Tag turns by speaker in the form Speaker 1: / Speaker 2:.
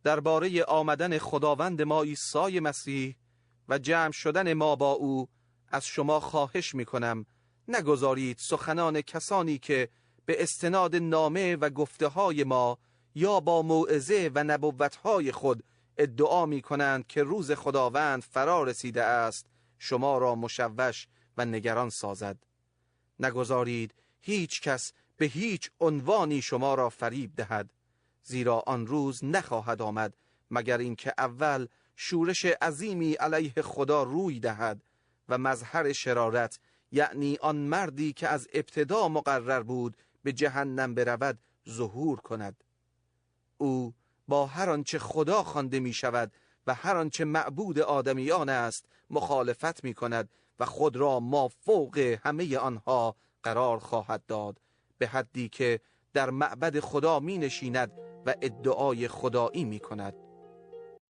Speaker 1: درباره آمدن خداوند ما عیسی مسیح و جمع شدن ما با او از شما خواهش می‌کنم نگذارید سخنان کسانی که به استناد نامه و گفته‌های ما یا با موعظه و نبوت‌های خود ادعا می‌کنند که روز خداوند فرا رسیده است شما را مشوش و نگران سازد. نگذارید هیچ کس به هیچ عنوانی شما را فریب دهد، زیرا آن روز نخواهد آمد مگر اینکه اول شورش عظیمی علیه خدا روی دهد و مظهر شرارت، یعنی آن مردی که از ابتدا مقرر بود به جهنم برود، ظهور کند. او با هر آنچه خدا خوانده می شود و هر آنچه معبود آدمیان است مخالفت می کند و خود را مافوق همه آنها قرار خواهد داد، به حدی که در معبد خدا می نشیند و ادعای خدایی می کند.